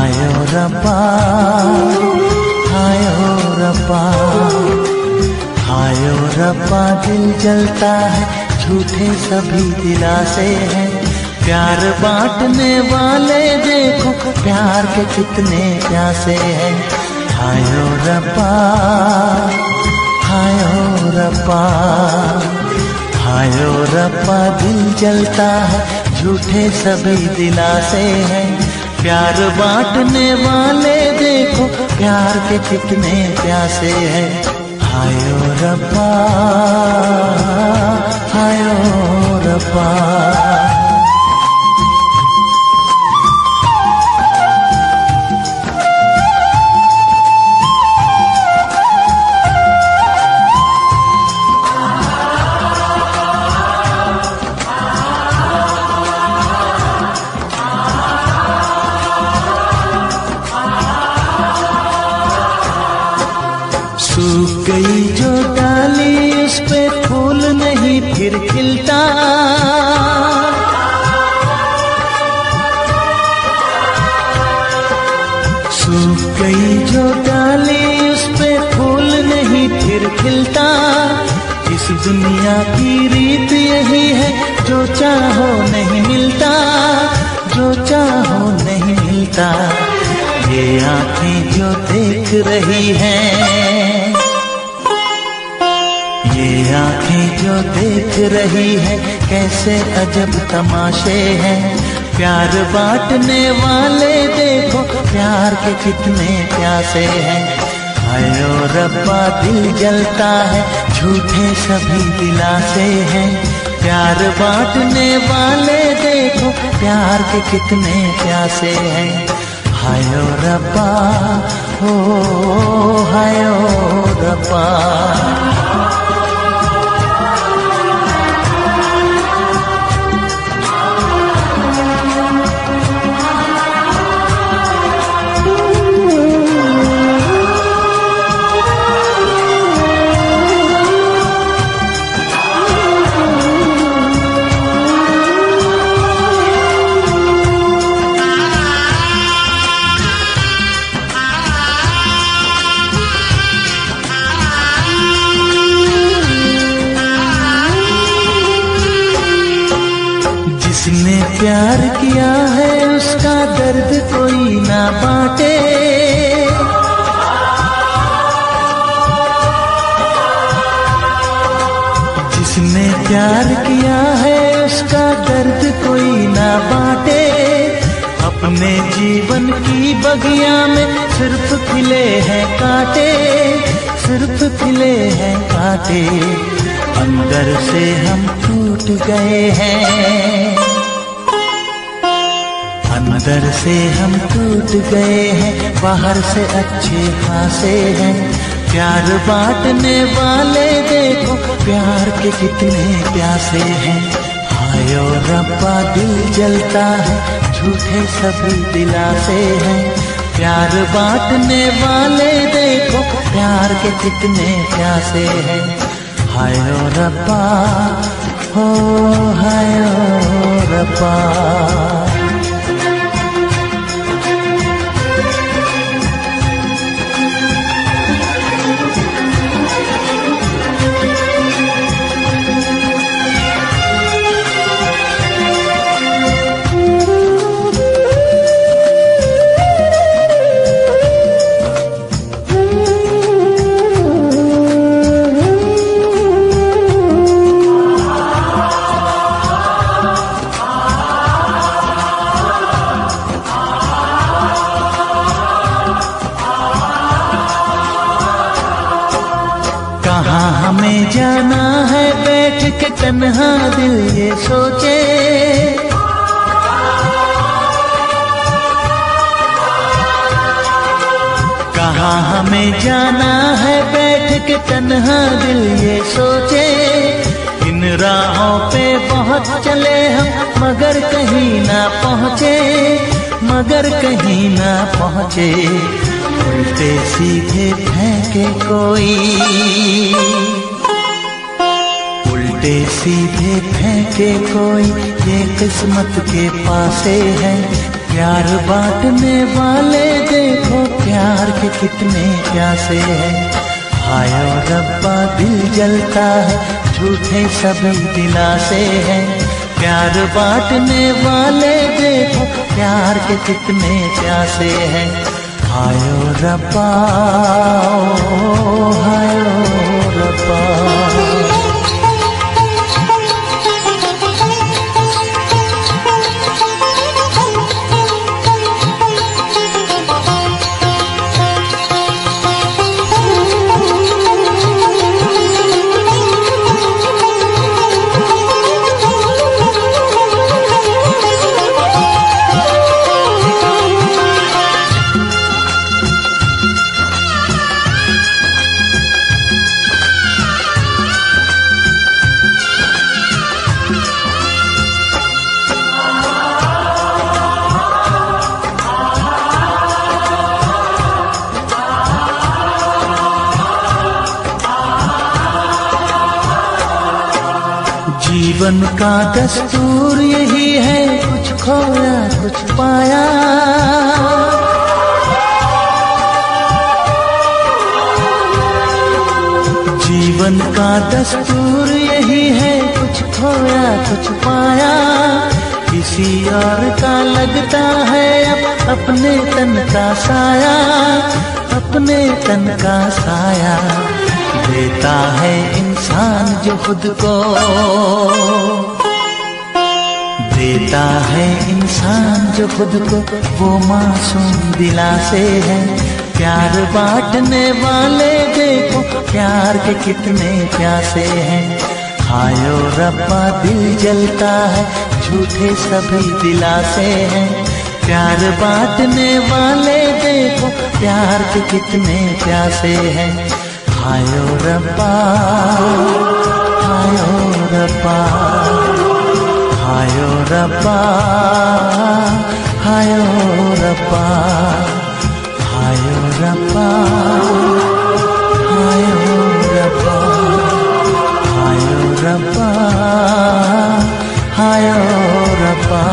हायो रब्बा, हायो रब्बा, हायो रब्बा। दिल जलता है, झूठे सभी दिलासे हैं। प्यार बांटने वाले देखो, प्यार के कितने प्यासे हैं। हायो रब्बा, हायो रब्बा, हायो रब्बा। दिल जलता है, झूठे सभी दिलासे हैं। प्यार बांटने वाले देखो, प्यार के कितने प्यासे हैं। हायो रब्बा, हायो रब्बा। सूख गई जो डाली, उस पे फूल नहीं फिर खिलता। सूख गई जो डाली, उस पे फूल नहीं फिर खिलता। इस दुनिया की रीत यही है, जो चाहो नहीं मिलता, जो चाहो नहीं मिलता। ये आँखें जो देख रही हैं, ये आँखें जो देख रही है, कैसे अजब तमाशे हैं। प्यार बांटने वाले देखो, प्यार के कितने प्यासे हैं। हायो रब्बा, दिल जलता है, झूठे सभी दिलासे हैं। प्यार बांटने वाले देखो, प्यार के कितने प्यासे हैं। हायो रब्बा, हो हायो रब्बा। जिसने प्यार किया है, उसका दर्द कोई ना बांटे। जिसने प्यार किया है, उसका दर्द कोई ना बांटे। अपने जीवन की बगिया में सिर्फ खिले हैं कांटे, सिर्फ खिले हैं कांटे। अंदर से हम टूट गए हैं, अंदर से हम टूट गए हैं। बाहर से अच्छे खासे हैं। प्यार बांटने वाले देखो, प्यार के कितने प्यासे हैं। हायो रब्बा, दिल जलता है, झूठे सभी दिलासे हैं। प्यार बांटने वाले देखो, प्यार के कितने प्यासे हैं। हायो रब्बा, हो हायो रब्बा। कहाँ हमें जाना है, बैठ के तन्हा दिल ये सोचे। कहाँ हमें जाना है, बैठ के तन्हा दिल ये सोचे। इन राहों पे बहुत चले हम, मगर कहीं ना पहुँचे, मगर कहीं ना पहुँचे। उल्टे सीधे फेंके कोई, उल्टे सीधे फेंके कोई, ये किस्मत के पासे है। प्यार बांटने वाले देखो प्यार के कितने प्यासे हैं। हाय ओ रब्बा दिल जलता है, झूठे सभी दिलासे हैं। प्यार बांटने वाले देखो प्यार के कितने प्यासे हैं। हाय ओ रब्बा, हाय ओ रब्बा। जीवन का दस्तूर यही है, कुछ खोया कुछ पाया। जीवन का दस्तूर यही है, कुछ खोया कुछ पाया। किसी और का लगता है अब अपने तन का साया, अपने तन का साया। देता है इंसान जो खुद को, देता है इंसान जो खुद को, वो मासूम दिलासे है। प्यार बांटने वाले देखो प्यार के कितने प्यासे हैं। हाय ओ रब्बा दिल जलता है, झूठे सभी दिलासे हैं। प्यार बांटने वाले देखो प्यार के कितने प्यासे हैं। हाय ओ रब्बा, हाय ओ रब्बा, हाय ओ रब्बा, हाय ओ रब्बा, हाय ओ रब्बा, हाय ओ रब्बा, हाय ओ रब्बा, हाय ओ रब्बा।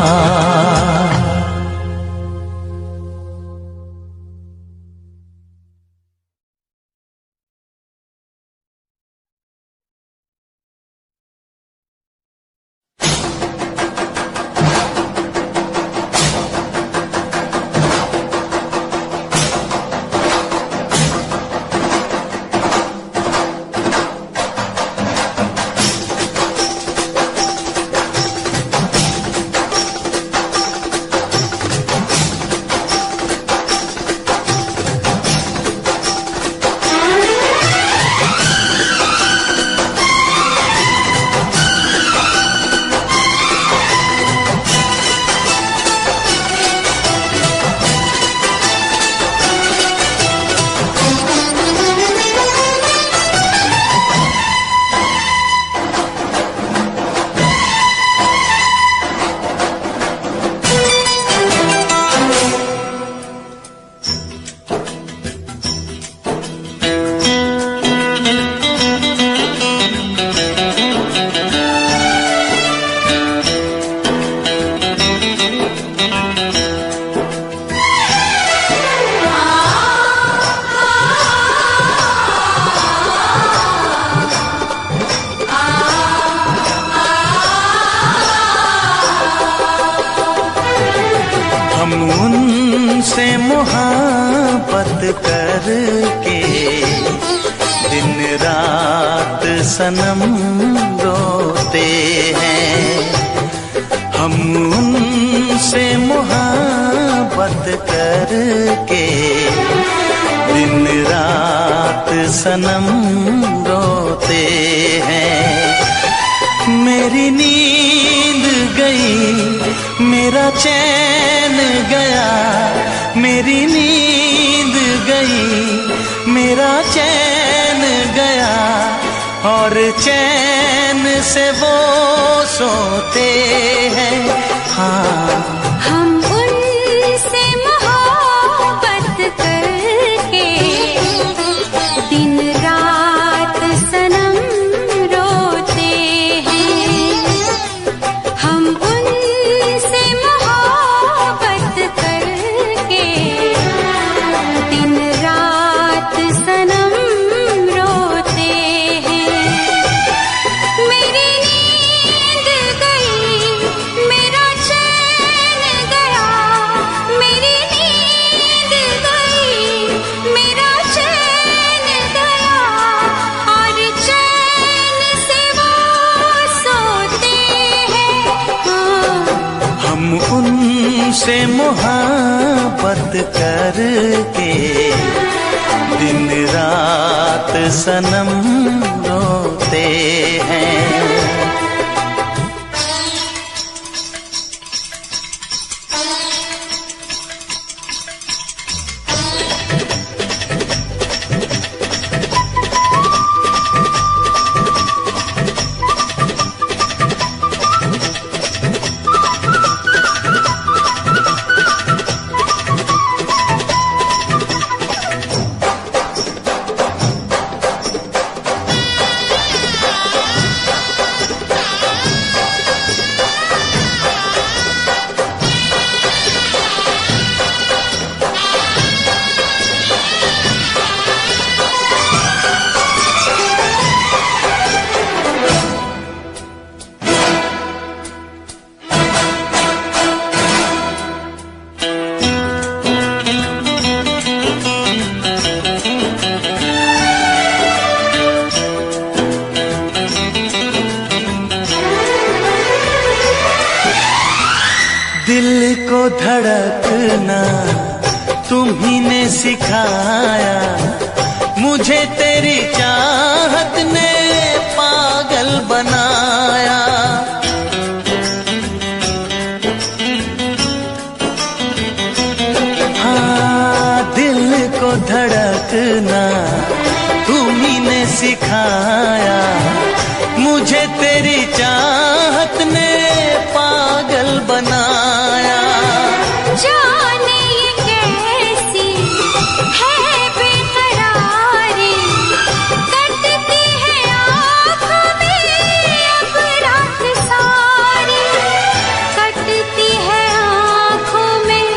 उनसे मोहब्बत करके दिन रात सनम रोते हैं। हम उनसे मोहब्बत करके दिन रात सनम रोते हैं। मेरी नींद गई, मेरा चैन गया, मेरी नींद गई, मेरा चैन गया, और चैन से वो सोते हैं। हाँ, हम उनसे मोहब्बत करके दिन रात सनम रोते हैं। हम उनसे मोहब्बत करके दिन रात सनम रोते हैं। दिल को धड़कना तुम्ही ने सिखाया, मुझे तेरी चाहत ने पागल बनाया। हाँ, दिल को धड़कना तुम्ही ने सिखाया, मुझे तेरी चाहत ने पागल बनाया। जाने ये कैसी है बेकरारी, कटती है आँखों में अब रात सारी, कटती है आँखों में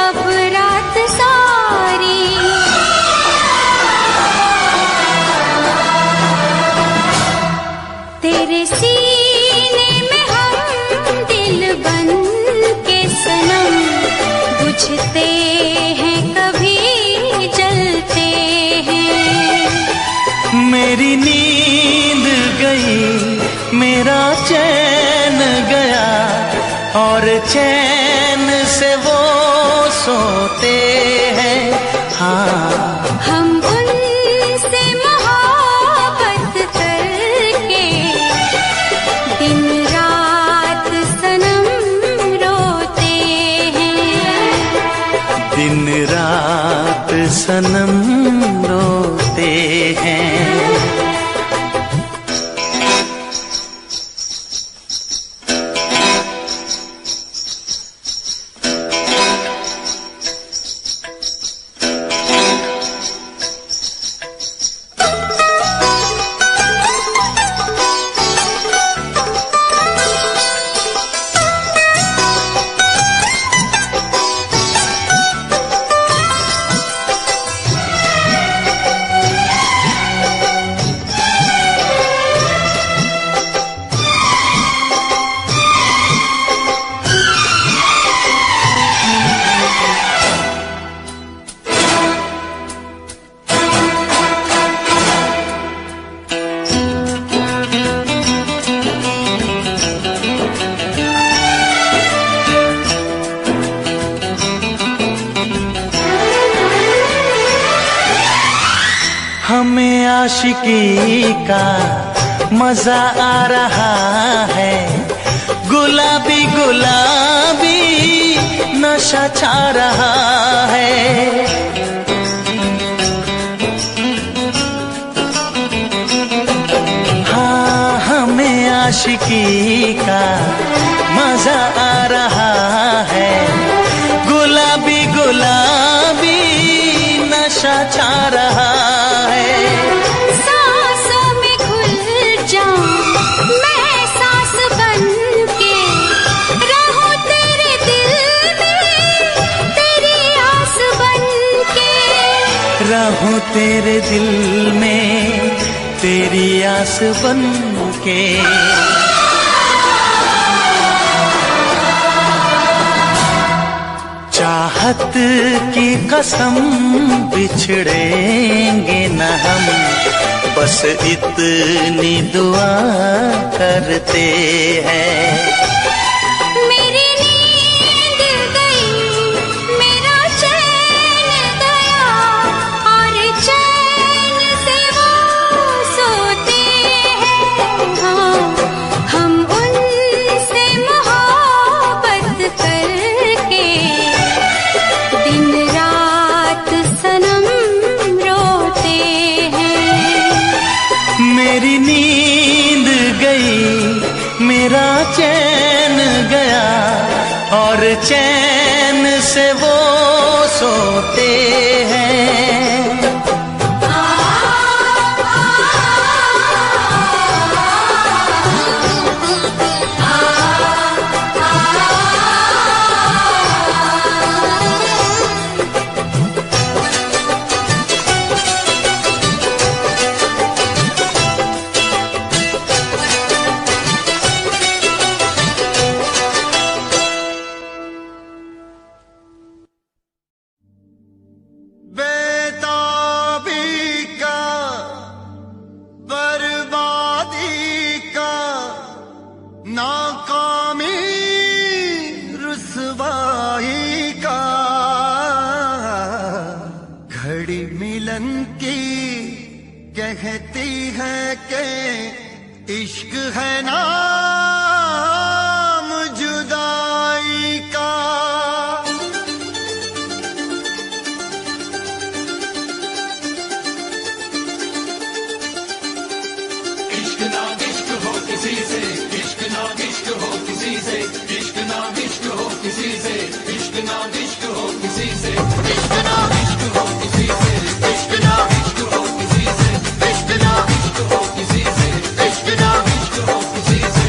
अब रात सारी। तेरे सीने में हम दिल बन के सनम, बुझते हैं कभी जलते हैं। मेरी नींद गई, मेरा चैन गया, और चैन से वो सोते हैं। हाँ, हम उनसे मोहब्बत करके दिन रात सनम रोते हैं। दिन रात सनम रोते हैं। हमें आशिकी का मजा आ रहा है, गुलाबी गुलाबी नशा छा रहा है। हाँ, हमें आशिकी का मजा आ रहा है, गुलाबी गुलाबी नशा छा रहा है। सांसों में घुल जाऊं मैं सांस बन के, रहूं तेरे दिल में तेरी आस बन के, रहूं तेरे दिल में तेरी आस बन के। चाहत की कसम बिछड़ेंगे न हम, बस इतनी दुआ करते हैं। मेरी नींद गई, मेरा चैन घड़ी मिलन की कहती है कि इश्क है नाम जुदाई का। इश्क ना इश्क हो किसी से, इश्क ना इश्क हो किसी से, इश्क ना इश्क हो किसी से, इश्क ना इश्क हो किसी से, इश्क ना इश्क हो किसी से, इश्क ना इश्क हो किसी से, इश्क ना इश्क हो किसी से, इश्क ना इश्क हो किसी से।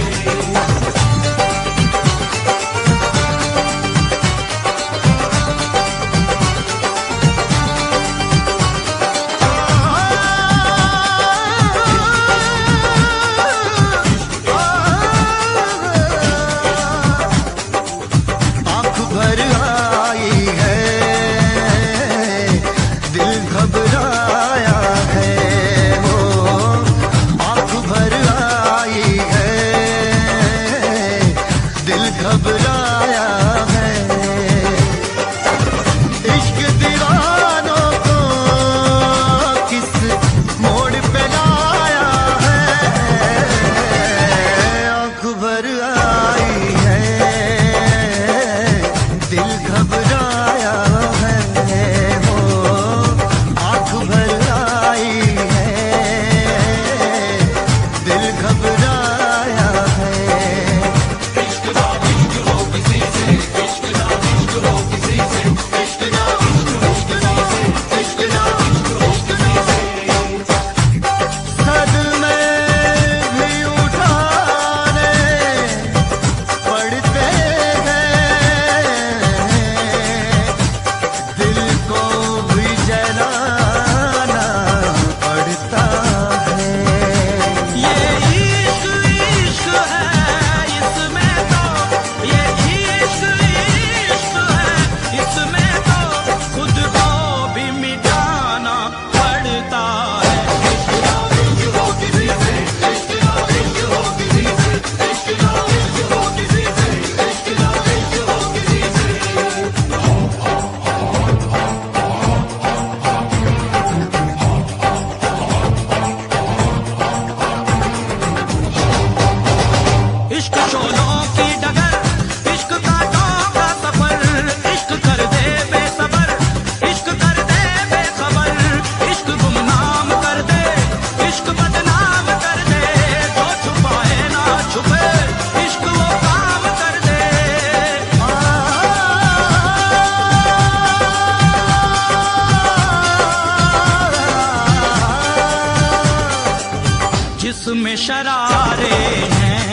जिसमें शरारे हैं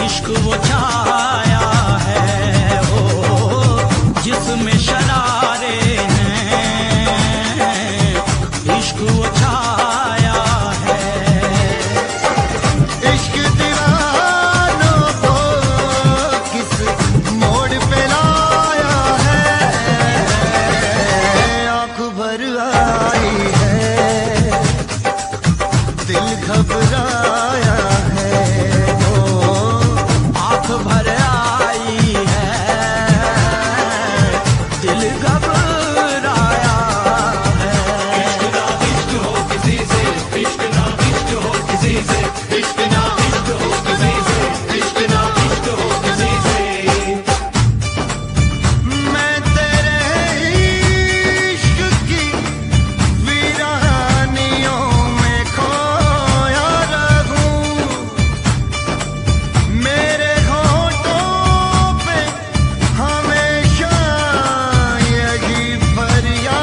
इश्क वो छाया है, ओ जिसमें शरारे हैं इश्क वो छाया है। इश्क दीवानों को किस मोड़ पे लाया है, आंख भर आई है दिल घबराया है, वो आंख भर आई है दिल घबराया है। इश्क ना इश्क हो किसी से, इश्क ना इश्क हो किसी से, इश्क ना इश्क हो किसी से, इश्क ना इश्क हो किसी से। मैं तेरे इश्क की वीरानियों में खोया रहूं, मेरे होठों पे हमेशा यही फरियाद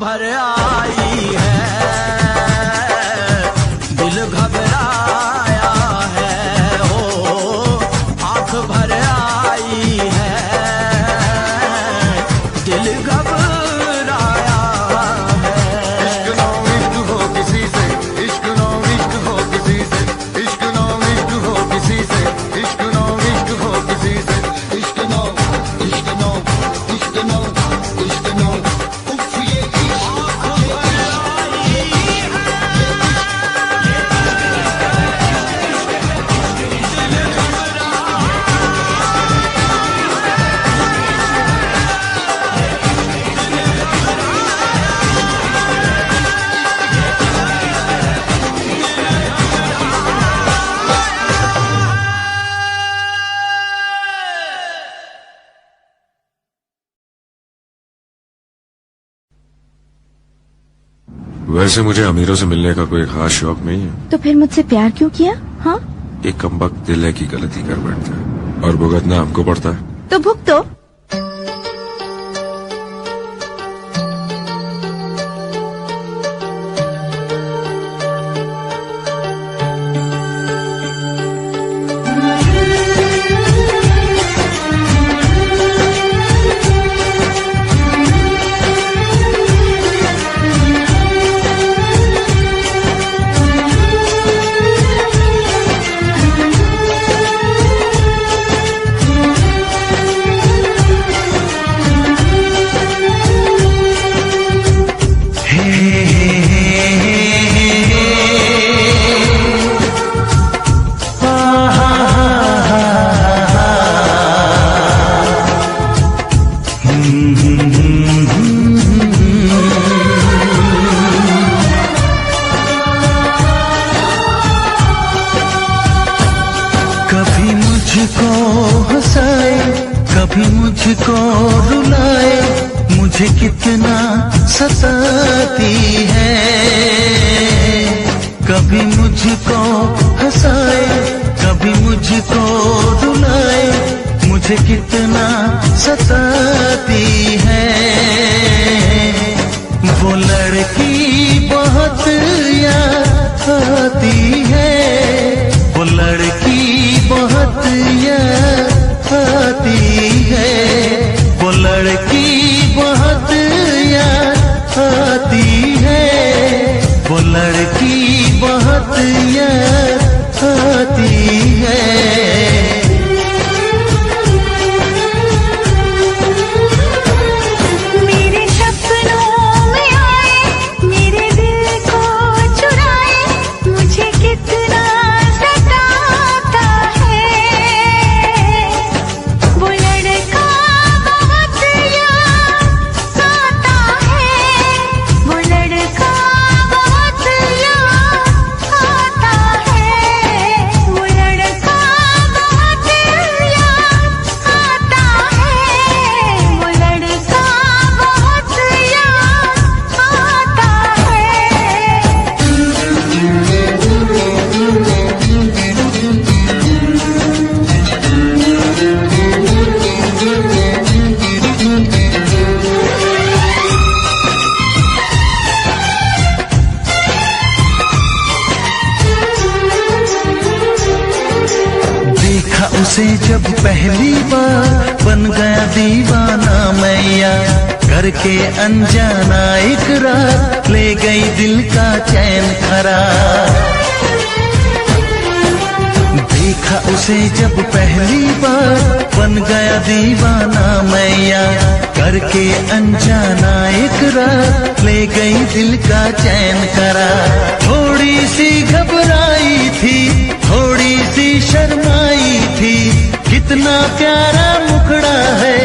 भर आई है, दिल घबराया है, ओ आंख भर आई है, दिल घबराया है। इश्क ना इश्क हो किसी से, इश्क ना इश्क हो किसी से, इश्क ना इश्क हो किसी से, इश्क ना इश्क हो किसी से, इश्क ना इश्क ना इश्क ना इश्क ना उफ ये वैसे मुझे अमीरों से मिलने का कोई खास शौक नहीं है। तो फिर मुझसे प्यार क्यों किया? हाँ, एक कमबख्त दिल है की गलती कर बैठता है और भुगतना हमको पड़ता है। तो भुगतो। कभी मुझको हंसाए, कभी मुझको रुलाए, मुझे कितना सताती है। कभी मुझको हंसाए, कभी मुझको रुलाए, मुझे कितना सताती है। वो लड़की बहुत याद आती है, वो लड़की बहुत याद आती है, वो लड़की बहुत याद आती है, वो लड़की बहुत याद आती है। मेरे सपनों में आए, मेरे दिल को चुराए, मुझे कितना सताता है। वो लड़का बहुत याद आता है, वो लड़का बहुत याद आता है, वो लड़का बहुत याद आता है, वो लड़का बहुत याद आता देखा उसे जब पहली बार, बन गया दीवाना मैया, करके अनजाना इकरार, ले गई दिल का चैन करार। देखा उसे जब पहली बार, बन गया दीवाना मैया, करके अनजाना इकरार, ले गई दिल का चैन करार। थोड़ी सी घबराई थी, थोड़ी सी शर्माई थी, कितना प्यारा मुखड़ा है,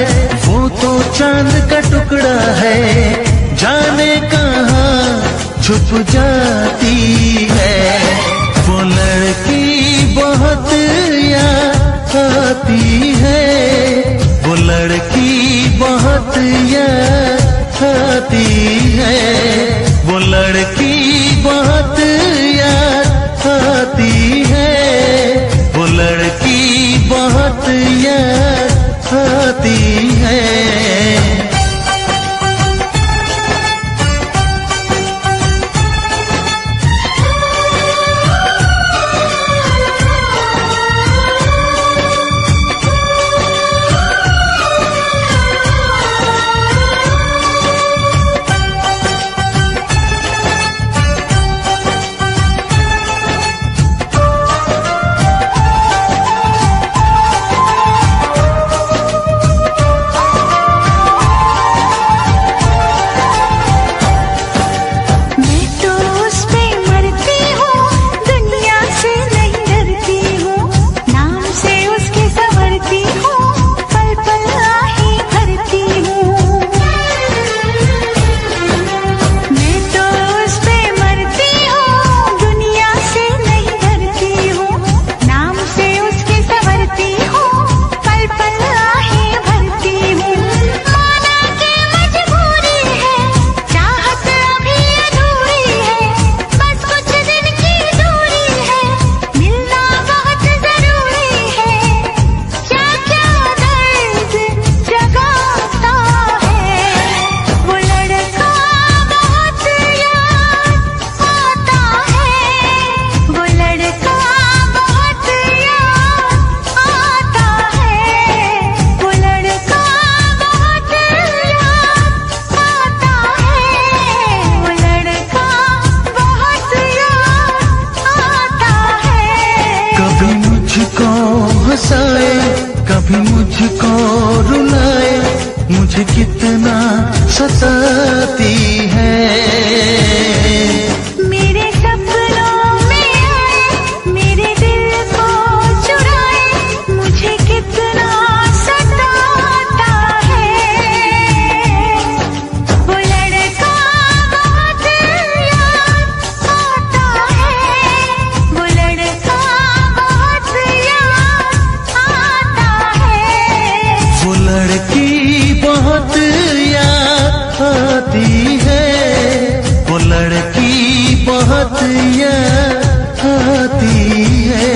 वो तो चांद का टुकड़ा है, जाने कहाँ छुप जाती है। वो लड़की बहुत याद आती है, वो लड़की बहुत याद आती है, वो लड़की बहुत याद आती है, वो लड़की बहुत याद आती है। मुझे कितना सताती है। मेरे सपनों में आए, मेरे दिल को चुराए, मुझे कितना सताता है। वो लड़का बहुत याद आता है, वो लड़का बहुत याद आता है। वो लड़की बहुत याद आती है, वो लड़की बहुत याद आती है।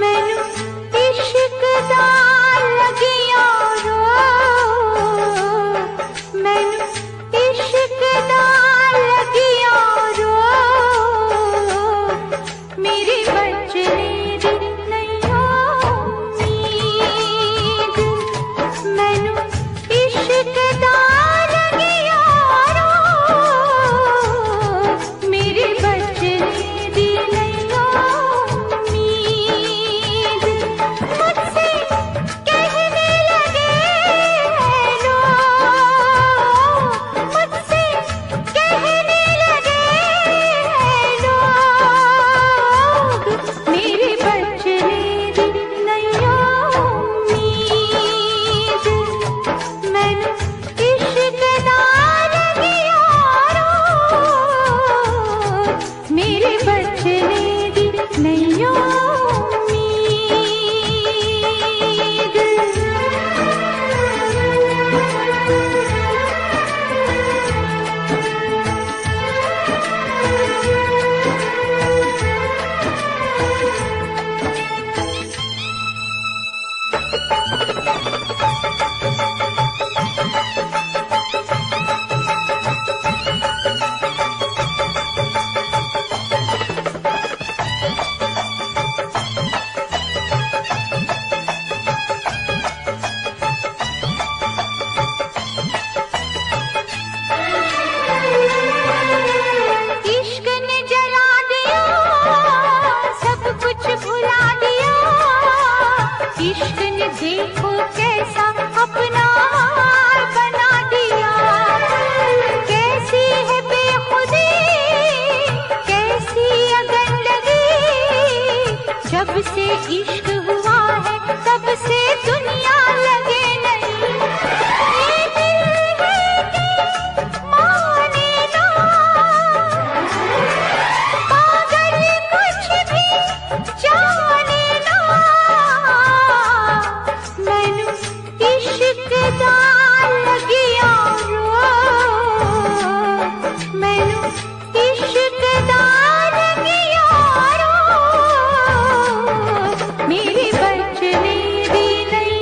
मैनू इश्क दा लगिया रो, मैनू इश्क दा लगिया रो, मेरी बचने दी नहीं उम्मीद। मैनू इश्क दा लगिया रो, मेरी बचने दी नहीं उम्मीद। मुझसे कहने लगे हैं लोग, मुझसे कहने लगे हैं लोग, मेरी बचने दी नहीं उम्मीद। मैनू इश्क दा लगिया रो, मेरी बचने दी नहीं उम्मीद। इश्क ने जला दिया, सब कुछ भुला दिया। इश्क ने देखो कैसा अपना हाल बना दिया। कैसी है बेखुदी, कैसी अगन लगी, जब से इश्क हुआ है तब से दुनिया लगे नहीं। ये दिल है कि माने ना, पागल कुछ भी जाने ना। मैनू इश्क दा लगिया रो, मैनू इश्क दा लगिया रो, मेरी बचने दी नहीं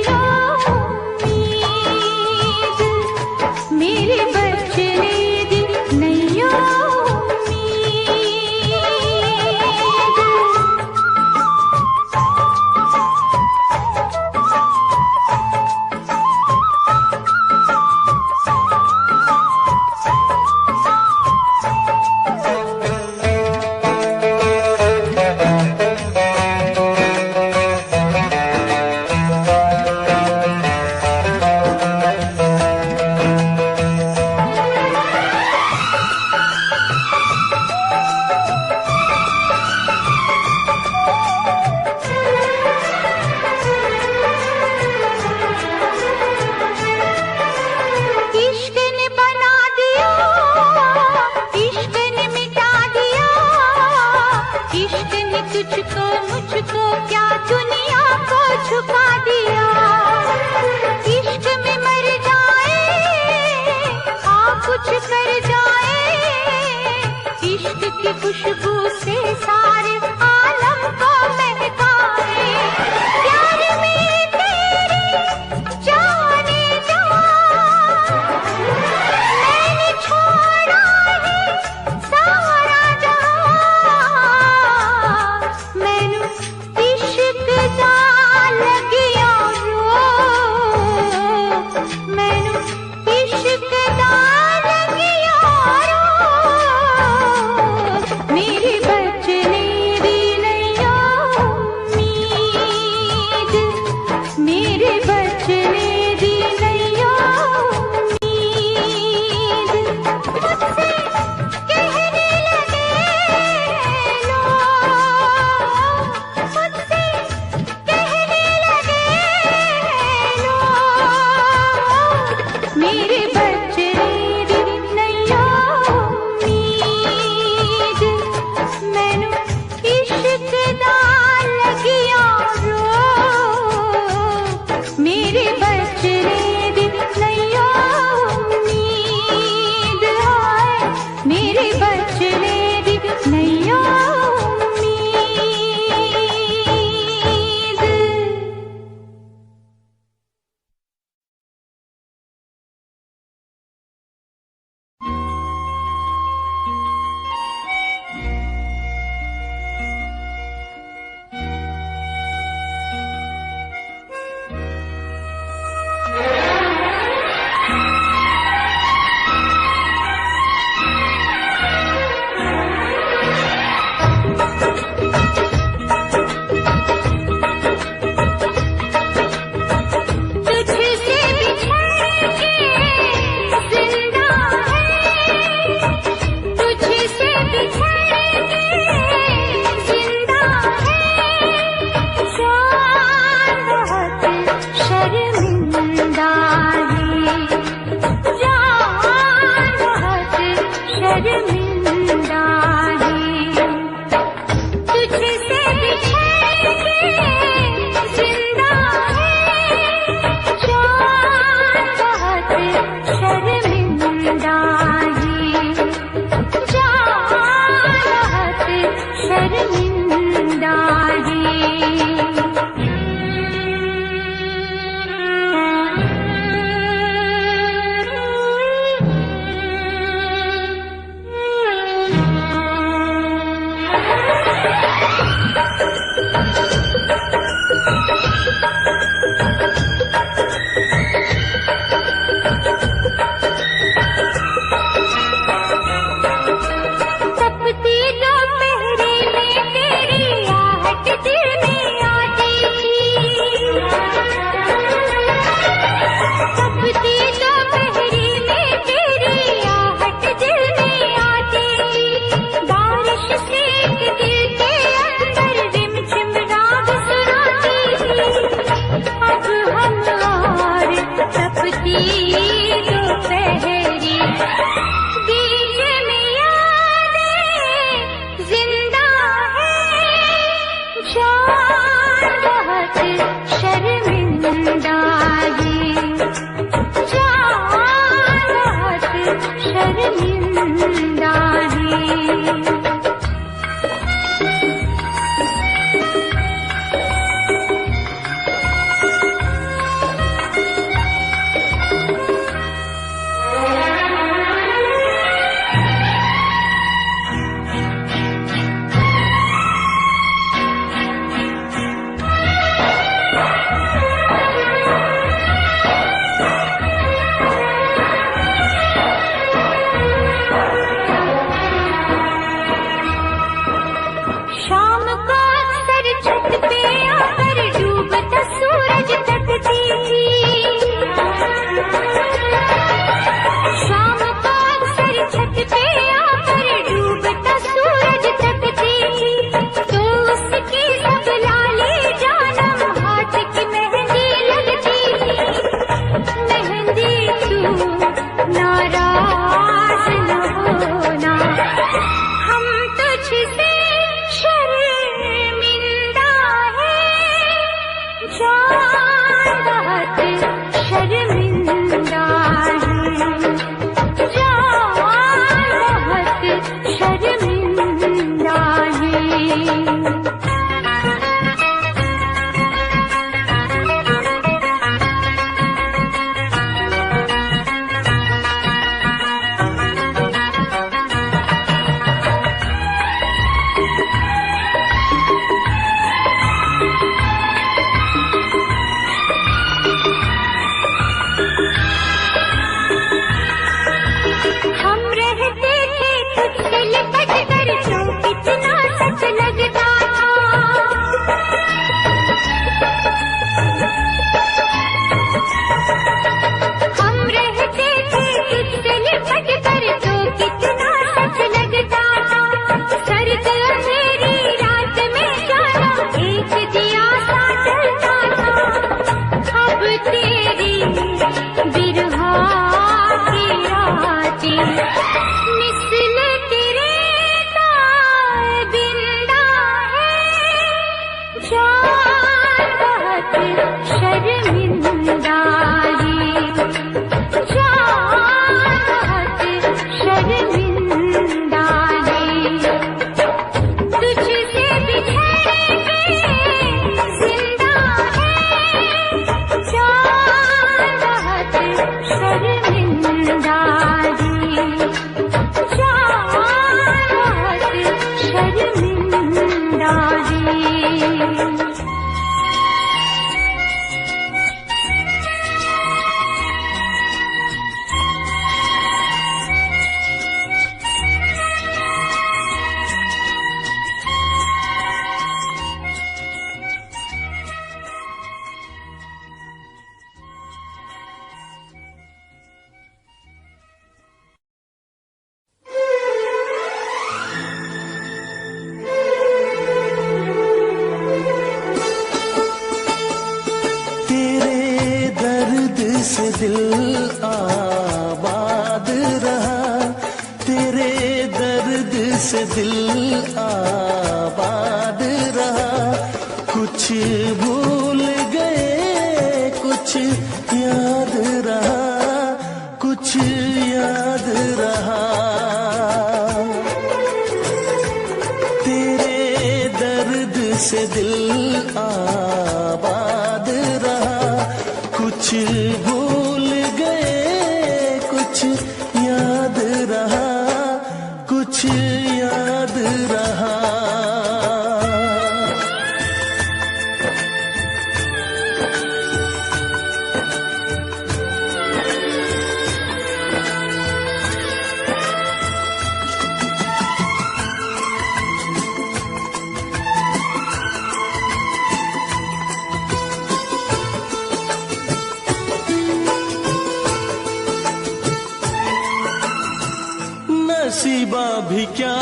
नसीबा भी क्या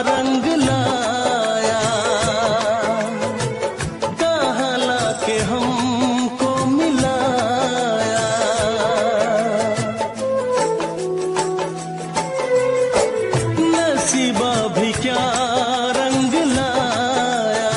रंग लाया, कहाँ लाके हमको मिलाया। नसीबा भी क्या रंग लाया,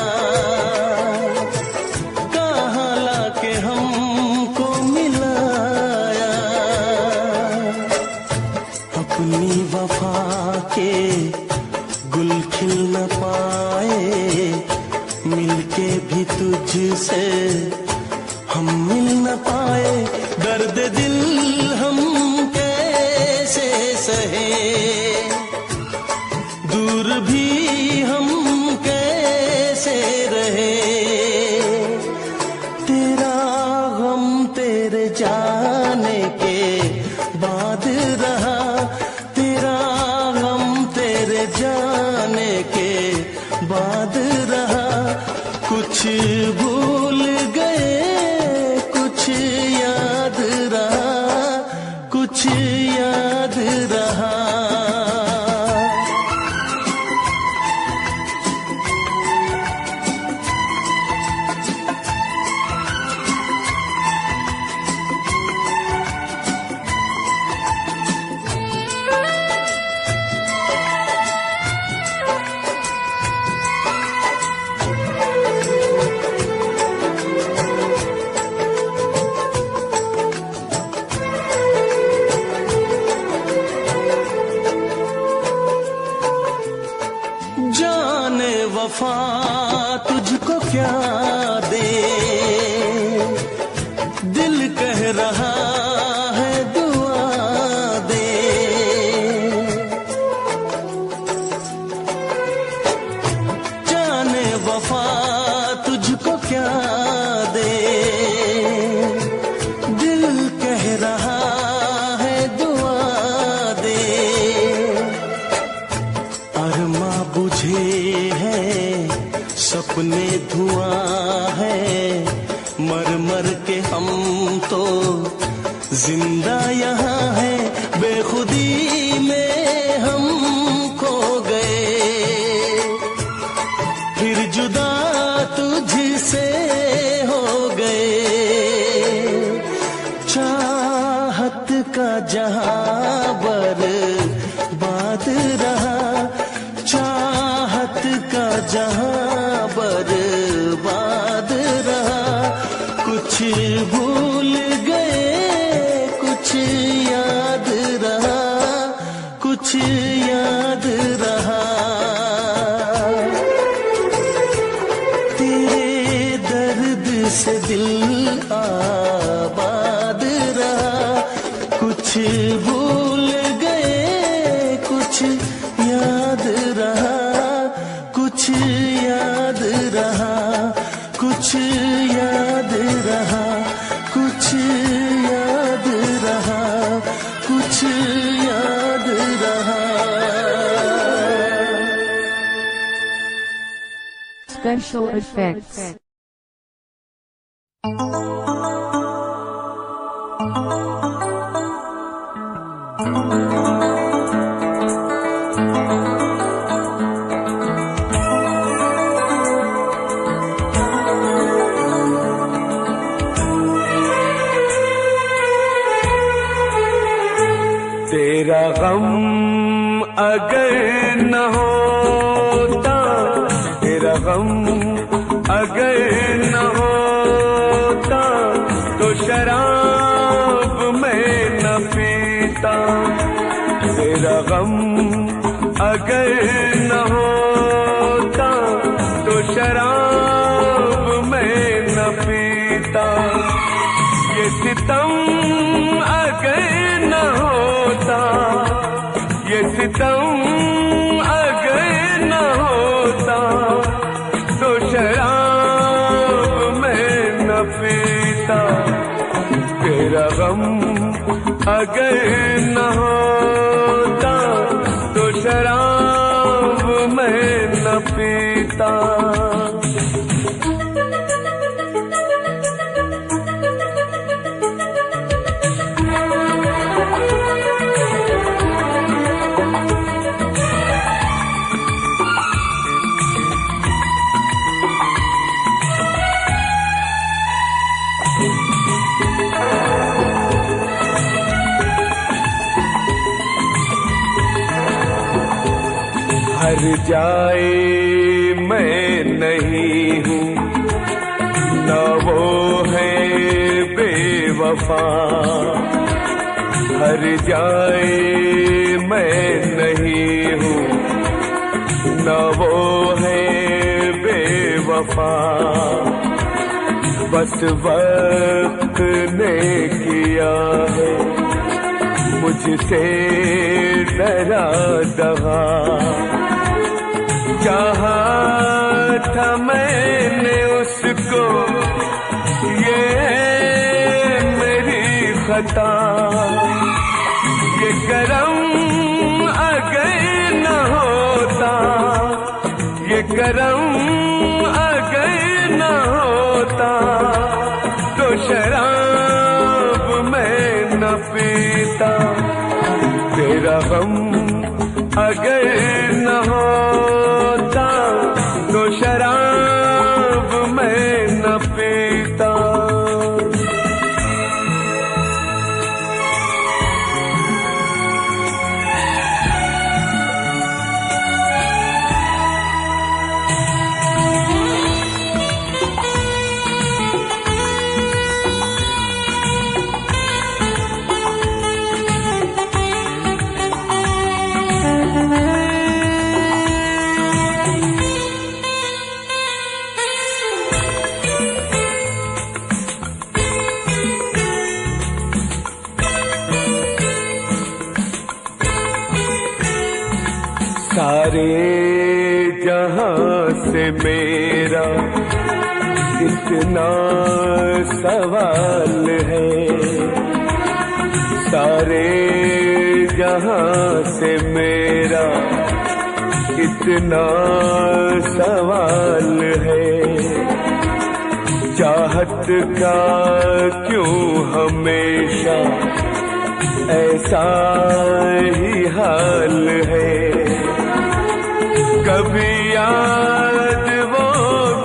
तुझसे हम मिल न पाए, दर्द दिल हम कैसे सहे, दूर भी हम कैसे रहे। तेरा गम तेरे जाने के बाद रहा, तेरा गम तेरे जाने के बाद रहा। कुछ भूल गए, कुछ याद रहा, कुछ याद रहा। जाने वफा तुझको क्या दे, दिल कह रहा है दुआ दे। जाने वफा तुझको क्या दे, दिल कह रहा है दुआ दे। अरमा बुझे हैं, सपने धुआं है, मर मर के हम तो जिंदा यहाँ है। बेखुदी में हम खो गए, फिर जुदा तुझसे हो गए। चाहत का जहां बर्बाद रहा, चाहत का जहां बर्बाद रहा। कुछ भूल गए, कुछ याद रहा, कुछ याद रहा। तेरे दर्द से दिल आबाद रहा। कुछ भूल गए, कुछ याद रहा, कुछ याद रहा, कुछ याद रहा, कुछ याद रहा, कुछ याद रहा। Special effects. तेरा गम अगर न होता, तेरा गम अगर न होता, तो शराब मैं न पीता। तेरा गम अगर न होता, तो शराब मैं न पीता। ये सितम अगर न होता, ये सितम अगर न होता, तो शराब मैं न पीता। तेरा गम अगर न होता, तो शराब मैं न पीता। हर जाए मैं नहीं हूँ, न वो है बेवफा। हर जाए मैं नहीं हूँ, न वो है बेवफा। बस वक्त ने किया है मुझसे डरा दगा। चाहा था मैंने उसको, ये मेरी खता। ये करम अगर न होता, ये करम अगर न होता, तो शराब मैं न पीता। तेरा गम अगर न होता, तो शराब मैं न पीता। सारे जहां से मेरा इतना सवाल है, सारे जहां से मेरा इतना सवाल है। चाहत का क्यों हमेशा ऐसा ही हाल है। कभी याद वो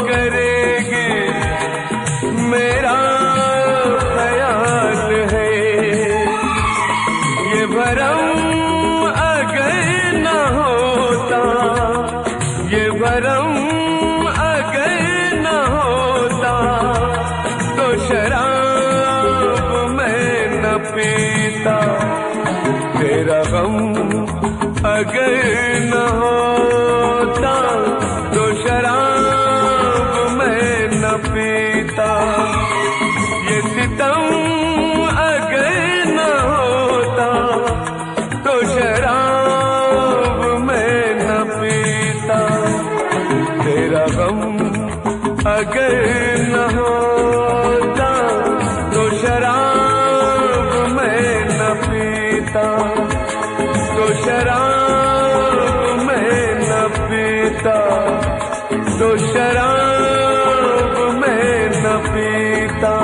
करेंगे मेरा ख्याल है। ये भरम अगर न होता, ये भरम अगर न होता, तो शराब मैं न पीता। तेरा गम अगर न होता, तो शराब मैं न पीता। ये सितम अगर न होता, तो शराब मैं न पीता। तेरा गम अगर न होता, तो शराब मैं न पीता। तो शराब मैं न पीता, तो शराब मैं न पीता।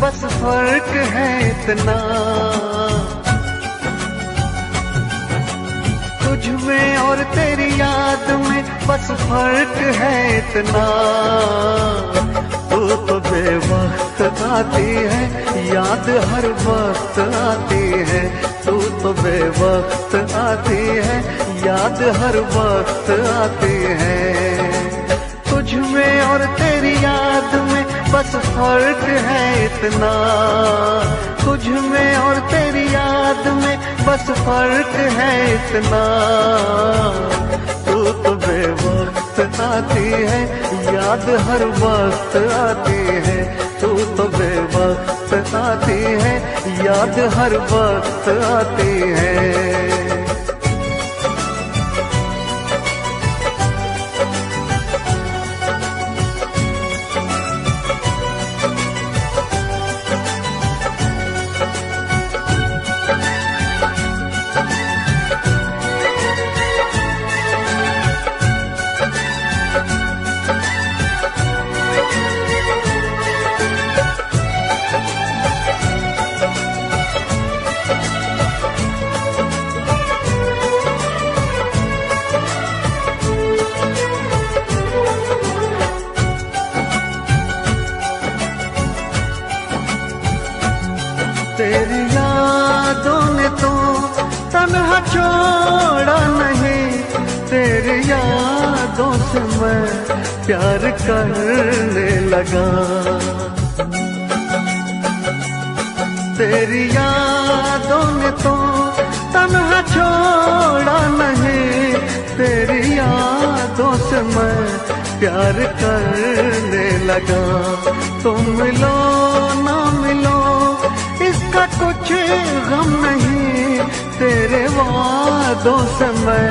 बस फर्क है इतना, तुझ में और तेरी याद में बस फर्क है इतना। तू तो बेवक्त आती है, याद हर वक्त आती है। तू तो बेवक्त आती है, याद हर वक्त आती है। तुझ में और तेरी याद में बस फर्क है इतना, तुझ में और तेरी याद में बस फर्क है इतना। तू तो बेवक्त आती है, याद हर वक्त आती है। तू तो बेवक्त आती है, याद हर वक्त आती है। तेरी यादों ने तो तन्हा छोड़ा नहीं, तेरी यादों से मैं प्यार करने लगा। तेरी यादों ने तो तन्हा छोड़ा नहीं, तेरी यादों से मैं प्यार करने लगा। तुम मिलो ना मिलो इसका कुछ गम नहीं, तेरे वादों से मैं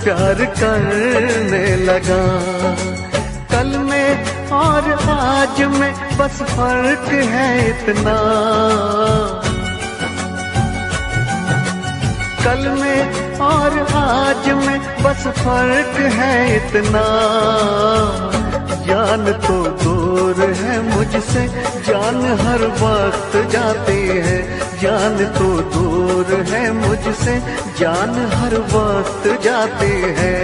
प्यार करने लगा। कल में और आज में बस फर्क है इतना, कल में और आज में बस फर्क है इतना। जान तो दूर है मुझसे, जान हर वक्त जाती है। जान तो दूर है मुझसे, जान हर वक्त जाती है।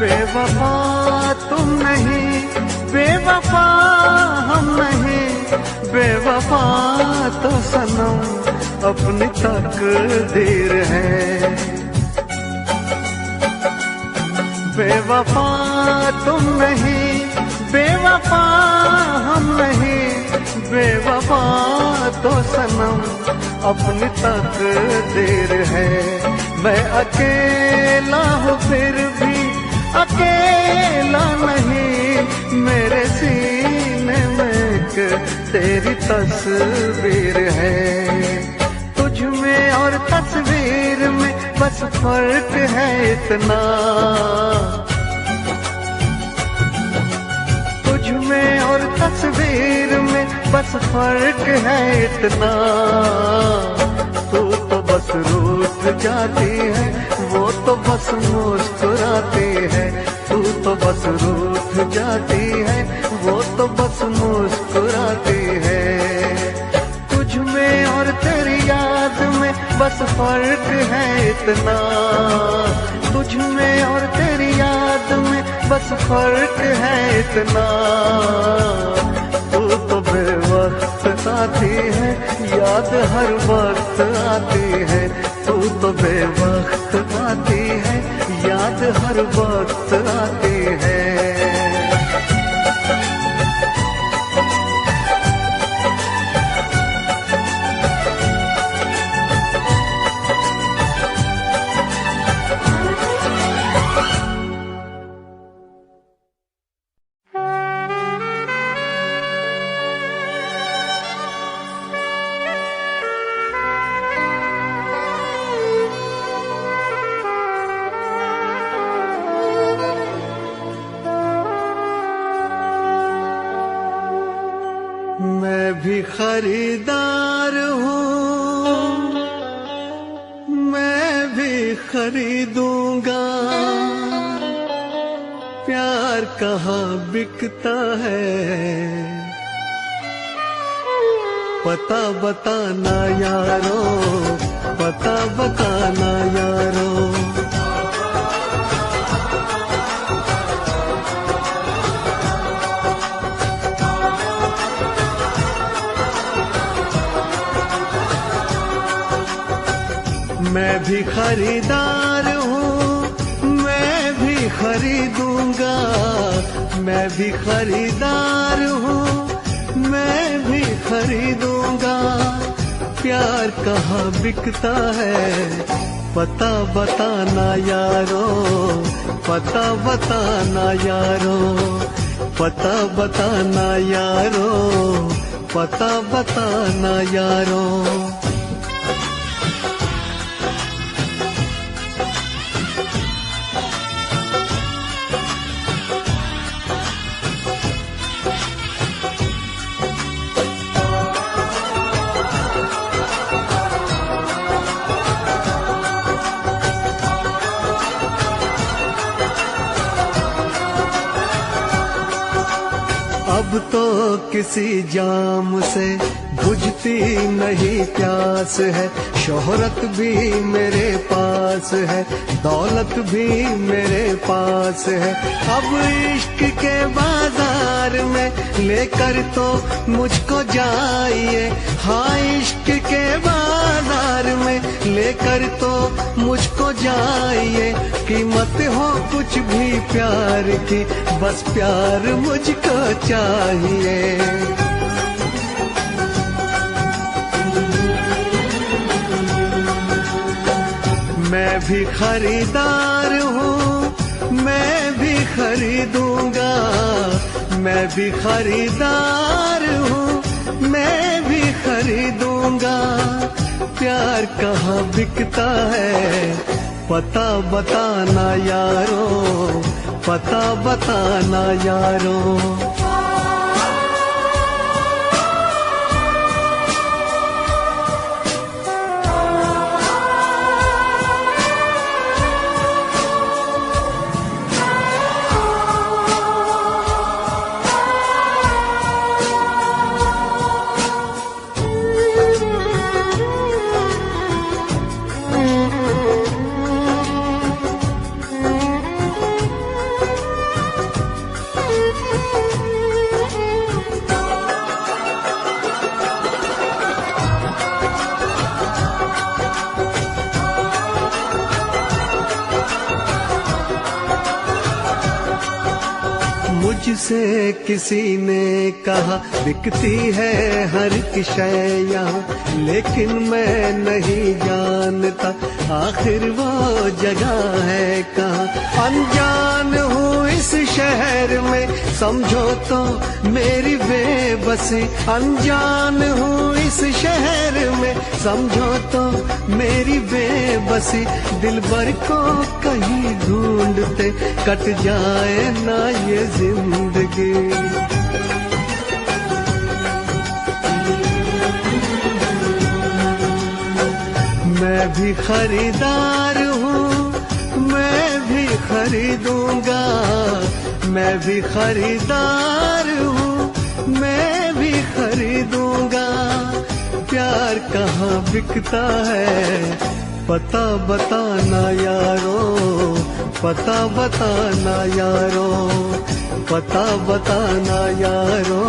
बेवफा तुम नहीं, बेवफा हम नहीं, बेवफा तो सनम अपनी तकदीर है। बेवफा तुम नहीं, बेवफा हम नहीं, बेवफा तो सनम अपनी तकदीर है। मैं अकेला हूँ फिर भी अकेला नहीं, मेरे सीने में एक तेरी तस्वीर है। तुझ में और तस्वीर में बस फर्क है इतना, तुझ में और तस्वीर में बस फर्क है इतना। तू तो बस रूठ जाती है, वो तो बस मुस्कुराती है। तू तो बस रूठ जाती है, वो तो बस मुस्कुराती है। तुझ में और तेरी याद में बस फर्क है इतना, तुझ में और तेरी याद में बस फर्क है इतना। तू तो बेवक्त आती है, याद हर वक्त आती है। तू तो बेवक्त आती है, याद हर वक्त आती है। मैं भी खरीदार हूँ, मैं भी खरीदूंगा। प्यार कहाँ बिकता है, पता बताना यारो, पता बताना यारो। मैं भी खरीदार हूँ, मैं भी खरीदूंगा। मैं भी खरीदार हूँ, मैं भी खरीदूंगा। प्यार कहाँ बिकता है, पता बताना यारो, पता बताना यारो, पता बताना यारो, पता बताना यारो। अब तो किसी जाम से बुझती नहीं प्यास है। शोहरत भी मेरे पास है, दौलत भी मेरे पास है। अब इश्क के बाजार में लेकर तो मुझको जाइए। हाँ, इश्क के बाजार में लेकर तो मुझको जाइए। कीमत हो कुछ भी प्यार की, बस प्यार मुझको चाहिए। मैं भी खरीदार हूँ, मैं भी खरीदूंगा। मैं भी खरीदार हूँ, मैं भी खरीदूंगा। प्यार कहाँ बिकता है, पता बताना यारो, पता बताना यारो। मुझसे किसी ने कहा बिकती है हर एक शय यहाँ, लेकिन मैं नहीं जानता आखिर वो जगह है कहाँ। अनजान हूँ इस शहर में, समझो तो मेरी बेबसी। अनजान हूँ इस शहर में, समझो तो मेरी बेबसी। दिलबर को कहीं ढूंढते कट जाए ना ये जिंदगी। मैं भी खरीदार हूँ, मैं भी खरीदूंगा। मैं भी खरीदार हूँ, मैं भी खरीदूंगा। प्यार कहाँ बिकता है, पता बताना यारो, पता बताना यारो, पता बताना यारो,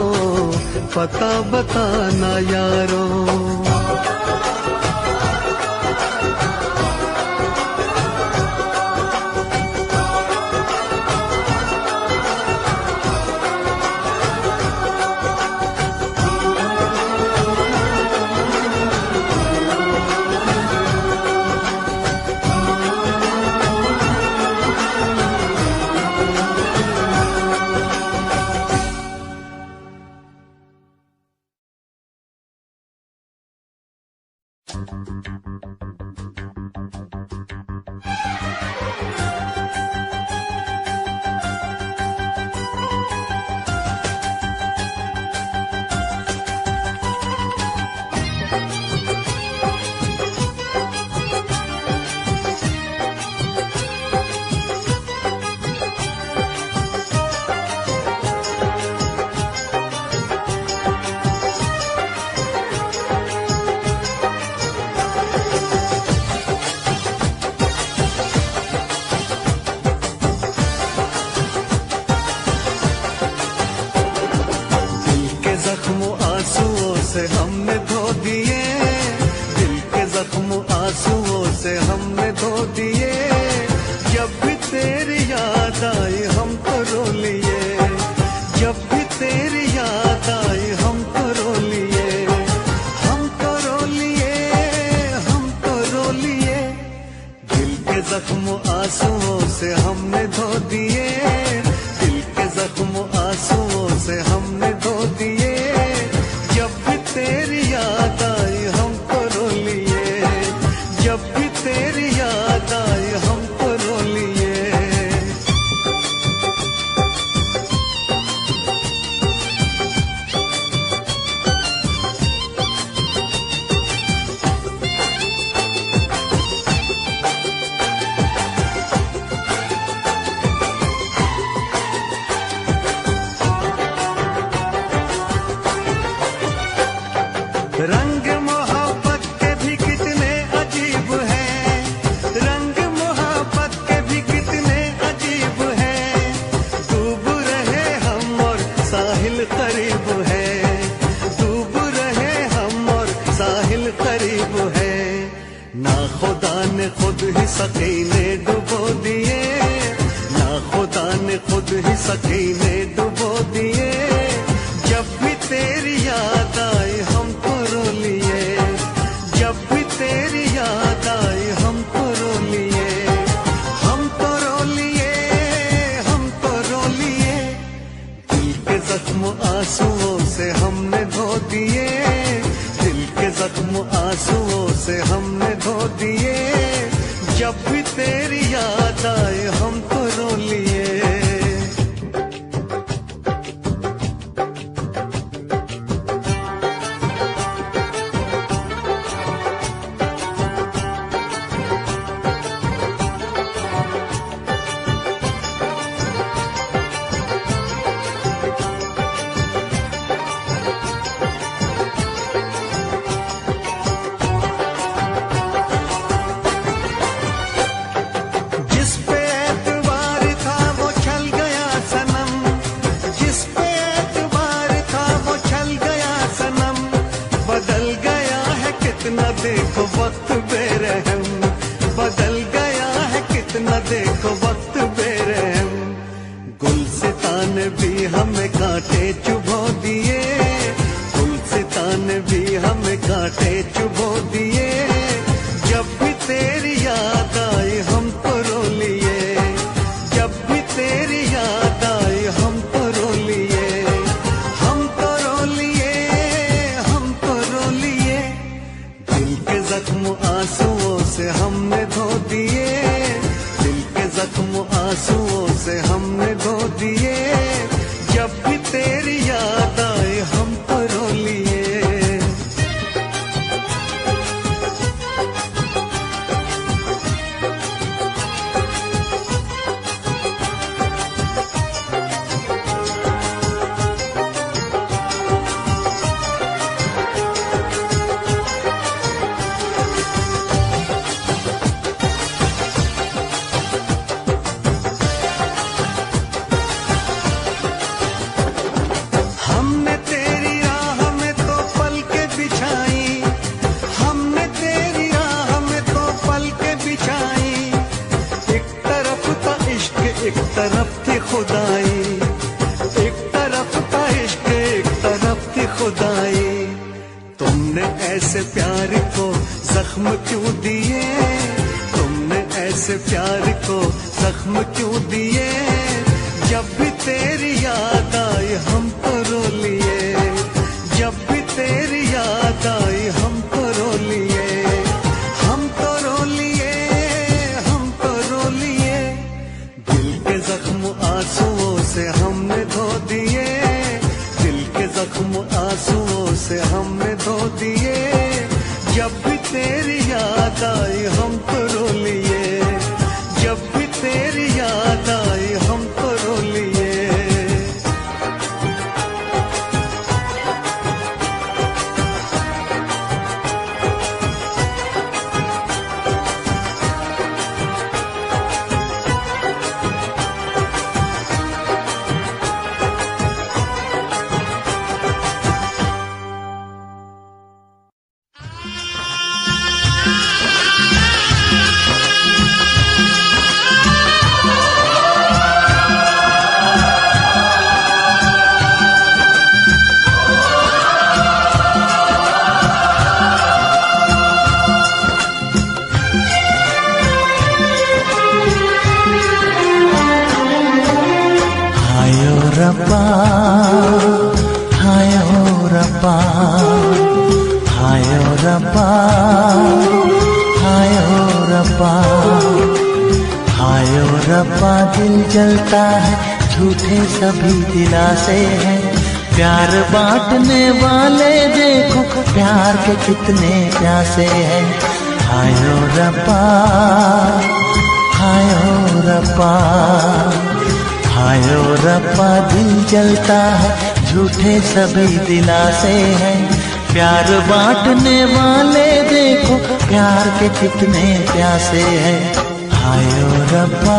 पता बताना यारो। से हमने धो दिए, दिल के जख्म आंसुओं से हमने धो दिए। जब भी तेरी याद आई हम तो रो लिए, जब भी तेरी याद आई हम तो रो लिए, हम तो रो लिए, हम तो रो लिए। दिल के जख्म आंसुओं से हमने धो दिए, दिल के जख्म आंसुओं से हमने धो दिए। जब भी तेरी याद आई हम तो रो लिए, जब भी तेरी याद आई हम तो रो लिए। रंग मोहब्बत के भी कितने अजीब हैं, रंग मोहब्बत के भी कितने अजीब हैं। डूब रहे हम और साहिल करीब है, डूब रहे हम और साहिल करीब है। ना खुदा ने खुद ही सकीने डुबो दिए, ना खुदा ने खुद ही सकीने डुबो दिए। जब भी तेरी याद आई हम तो रो लिए, जब भी तेरी याद आई हम तो रो लिए, हम तो रो लिए, हम तो रो लिए। दिल के जख्म आंसुओं से हमने धो दिए, दिल के जख्म आंसुओं से हमने धो दिए। जब भी तेरी याद आई हम तो रो लिए। जिस पे एतबार था वो छल गया सनम, जिस पे एतबार था वो छल गया सनम। बदल गया है कितना देखो वक्त बेरहम, बदल गया है कितना देखो वक्त बेरहम। गुलसिता ने भी हमें कांटे चुभो दिए, गुलसिता ने भी हमें कांटे चुभो दिए। जब भी तेरी याद आई हम तो रो लिए, जब भी तेरी याद आई हम तो रो लिए, हम तो रो लिए, हम तो रो लिए। दिल के जख्म आंसुओं से हमने धो दिए, दिल के जख्म आंसुओं से हमने धो दिए। जब भी तेरी याद आई हम तो रो लिए। हमने तेरी राह में तो पल के बिछाई, हमने तेरी राह में तो पल के बिछाई। एक तरफ था इश्क एक तरफ थी खुदाई, एक तरफ था इश्क एक तरफ थी खुदाई। तुमने ऐसे प्यार को जख्म क्यों दिए, तुमने ऐसे प्यार को जख्म क्यों दिए। जब भी तेरी याद आई हम तो रो लिए, जब भी तेरी याद आई हम तो रो लिए, हम तो रो लिए, हम तो रो लिए। दिल के जख्म आंसुओं से हमने धो दिए, दिल के जख्म आंसुओं से हमने धो दिए। जब भी तेरी याद आई हम तो रो लिए, जब भी तेरी याद आई हम तो रो लिए। हाय ओ रब्बा, हाय ओ रब्बा, हाय ओ रब्बा। दिल जलता है, झूठे सभी दिलासे हैं। प्यार बांटने वाले देखो, प्यार के कितने प्यासे हैं। हाय ओ रब्बा, हाय ओ रब्बा, हाय ओ रब्बा। दिल जलता है, झूठे सभी दिलासे हैं। प्यार बांटने वाले देखो, प्यार के कितने प्यासे हैं। हाय ओ रब्बा,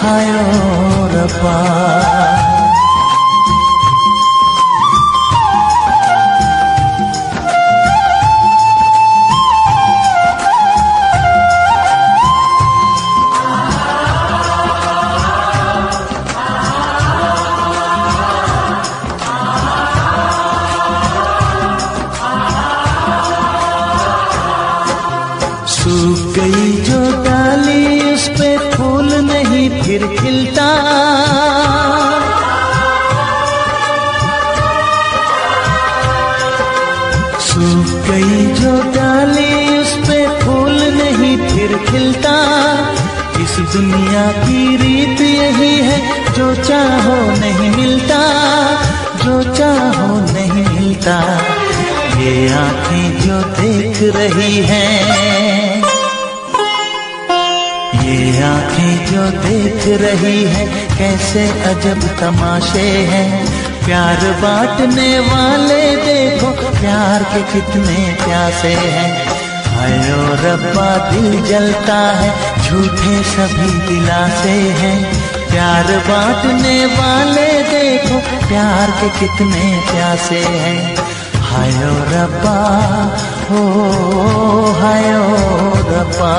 हाय ओ रब्बा। सूख गई जो डाली, उस पे फूल नहीं फिर खिलता। सूख गई जो डाली, उस पे फूल नहीं फिर खिलता। इस दुनिया की रीत यही है, जो चाहो नहीं मिलता, जो चाहो नहीं मिलता। ये आंखें जो देख रही हैं, ये आंखें जो देख रही है, कैसे अजब तमाशे हैं। प्यार बांटने वाले देखो, प्यार के कितने प्यासे हैं। हाय ओ रब्बा, दिल जलता है, झूठे सभी दिलासे हैं। प्यार बांटने वाले देखो, प्यार के कितने प्यासे हैं। हाय ओ रब्बा, हो हाय ओ रब्बा।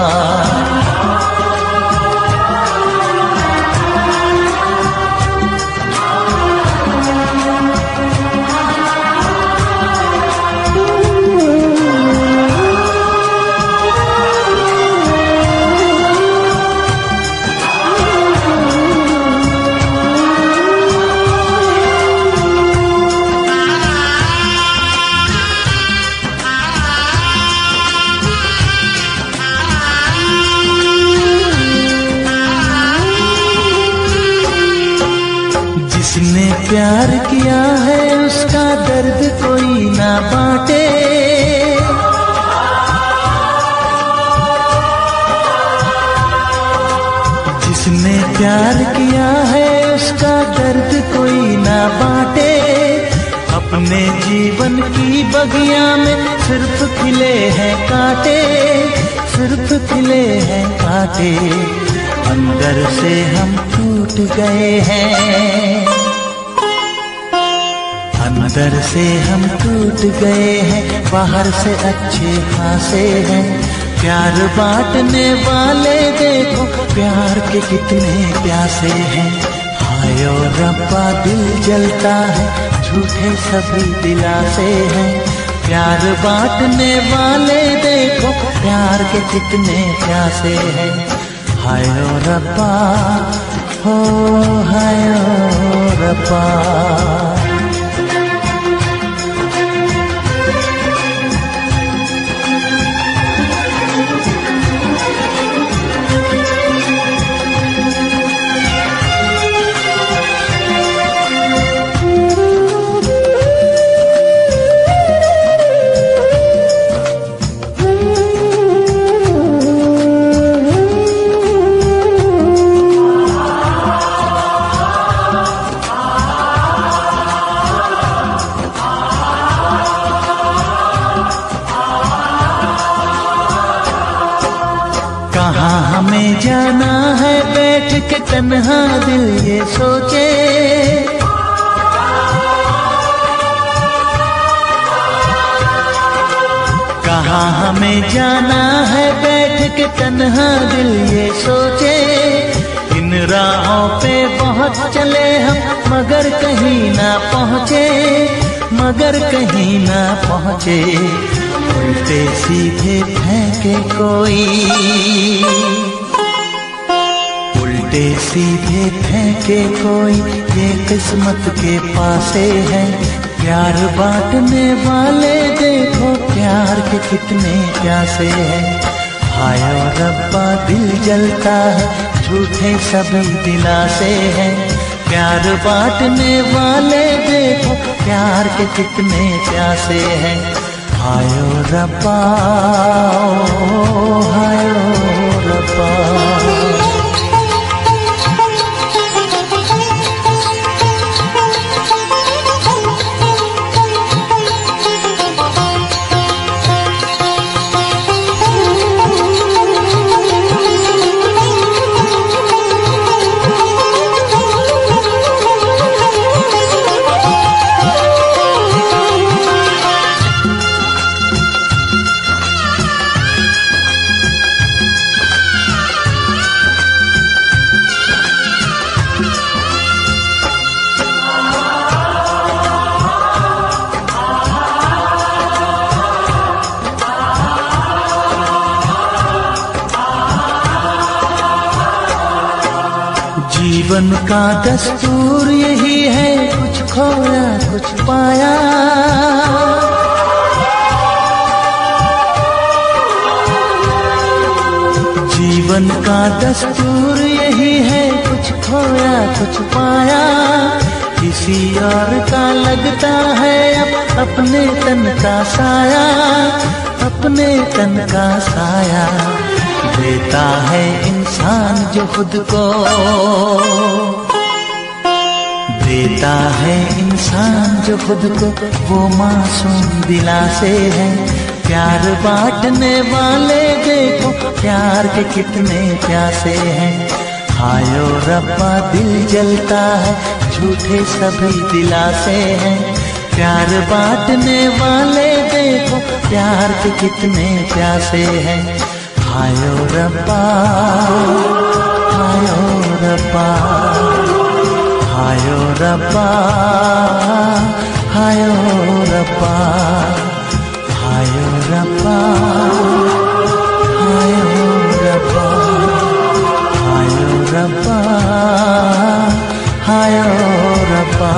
जिसने प्यार किया है, उसका दर्द कोई ना बांटे। जिसने प्यार किया है, उसका दर्द कोई ना बांटे। अपने जीवन की बगिया में सिर्फ खिले हैं कांटे, सिर्फ खिले हैं कांटे। अंदर से हम टूट गए हैं, अंदर से हम टूट गए हैं। बाहर से अच्छे खासे हैं। प्यार बांटने वाले देखो, प्यार के कितने प्यासे हैं। हाय ओ रब्बा, दिल जलता है, झूठे सभी दिलासे हैं। प्यार बांटने वाले देखो, प्यार के कितने प्यासे हैं। हाय ओ रब्बा, हो हाय ओ रब्बा। कहाँ हमें जाना है, बैठ के तन्हा दिल ये सोचे। कहाँ हमें जाना है, बैठ के तन्हा दिल ये सोचे। इन राहों पे बहुत चले हम, मगर कहीं ना पहुँचे, मगर कहीं ना पहुँचे। उल्टे सीधे फेंके कोई, उल्टे सीधे फेंके कोई, ये किस्मत के पासे है। प्यार बांटने वाले देखो प्यार के कितने प्यासे हैं। हाय ओ रब्बा दिल जलता है, झूठे सभी दिलासे हैं। प्यार बांटने वाले देखो प्यार के कितने प्यासे हैं। हाय ओ रब्बा, हाय ओ रब्बा। जीवन का दस्तूर यही है, कुछ खोया कुछ पाया। जीवन का दस्तूर यही है, कुछ खोया कुछ पाया। किसी और का लगता है अब अपने तन का साया, अपने तन का साया। देता है इंसान जो खुद को, देता है इंसान जो खुद को, वो मासूम दिलासे है। प्यार बांटने वाले देखो प्यार के कितने प्यासे हैं। हाय ओ रब्बा दिल जलता है, झूठे सभी दिलासे हैं। प्यार बांटने वाले देखो प्यार के कितने प्यासे हैं। हाय ओ रब्बा, हाय ओ रब्बा, हाय ओ रब्बा, हाय ओ रब्बा, हाय ओ रब्बा, हाय ओ रब्बा, हाय ओ रब्बा, हाय ओ रब्बा।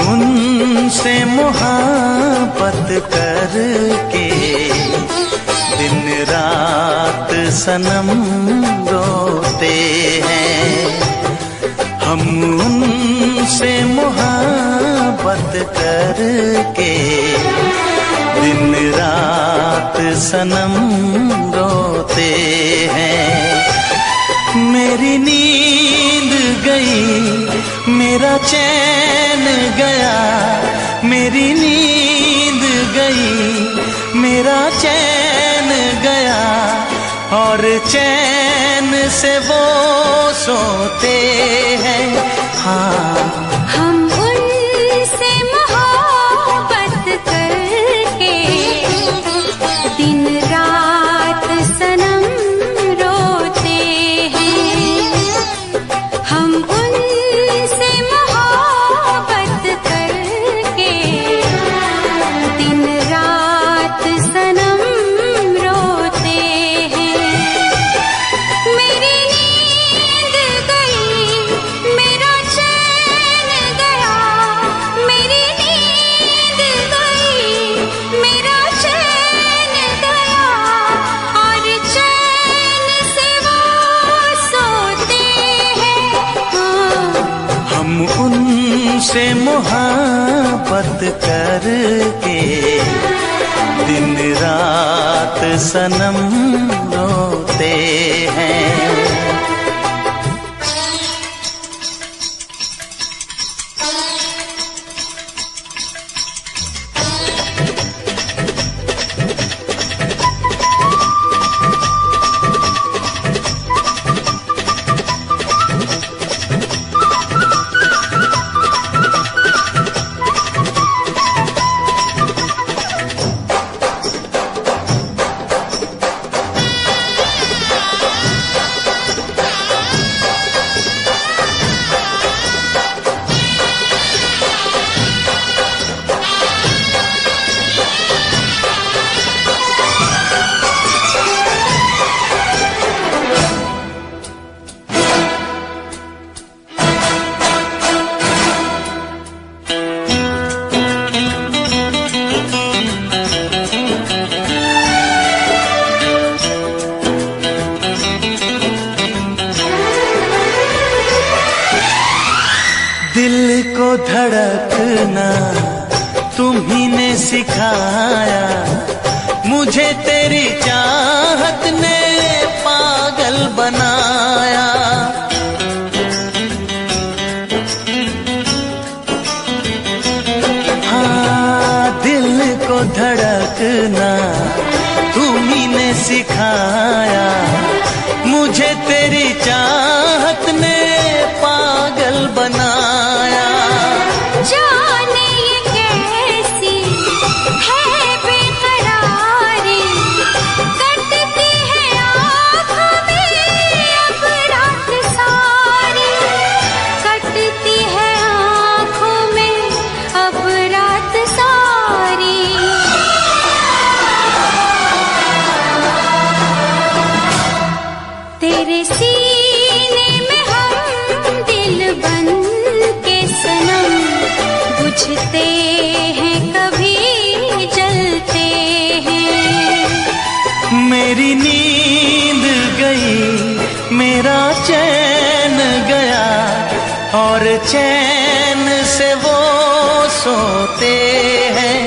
उनसे मोहब्बत करके दिन रात सनम रोते हैं। हम उनसे मोहब्बत करके दिन रात सनम रोते हैं। मेरी नींद गई, मेरा चैन गया, मेरी नींद गई, मेरा चैन गया, और चैन से वो सोते हैं। हाँ, हम उनसे मोहब्बत करके दिन रात सनम रोते हैं। हम उनसे मोहब्बत मोहब्बत करके दिन रात सनम रोते हैं। दिल को धड़कना तुम्ही ने सिखाया, मुझे तेरी चाहत ने पागल बनाया। हाँ, दिल को धड़कना तुम्ही ने सिखाया, मुझे तेरी चाहत ने पागल बनाया। जाने ये कैसी है बेकरारी, कटती है आँखों में अब रात सारी, कटती है आँखों में अब रात सारी। तेरे सीने में हम दिल बन के सनम, बुझते हैं कभी जलते हैं। मेरी नींद गई, मेरा चैन गया, और चैन से वो सोते हैं।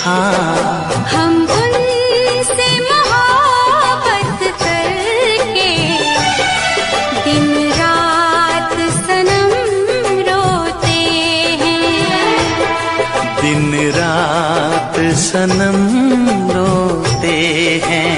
हाँ, हम उनसे मोहब्बत करके दिन रात सनम रोते हैं। दिन रात सनम रोते हैं।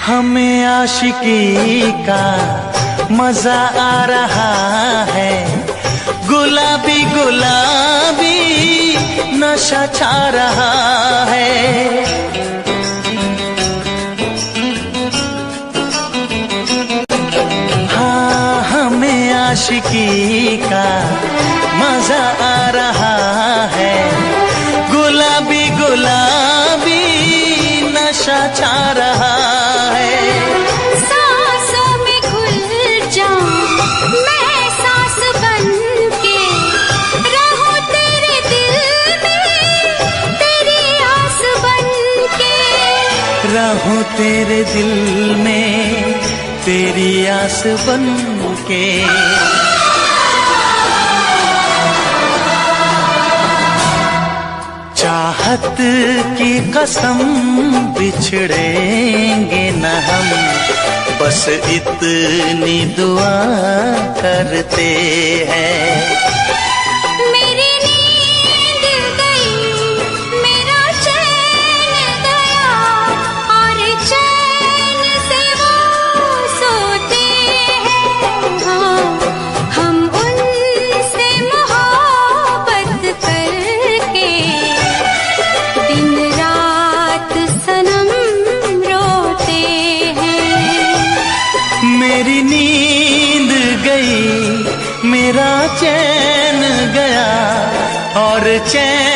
हमें आशिकी का मजा आ रहा है, गुलाबी गुलाबी नशा छा रहा है। हाँ, हमें आशिकी का मजा आ रहा है, गुलाबी गुलाबी नशा छा रहा है। सांसों में घुल जाऊं मैं सांस बन के, रहूं तेरे दिल में तेरी आस बन के। रहूं तेरे दिल में तेरी आस बन के। चाहत की कसम बिछड़ेंगे न हम, बस इतनी दुआ करते हैं। मेरी नींद गई, मेरा चैन चैन गया और चैन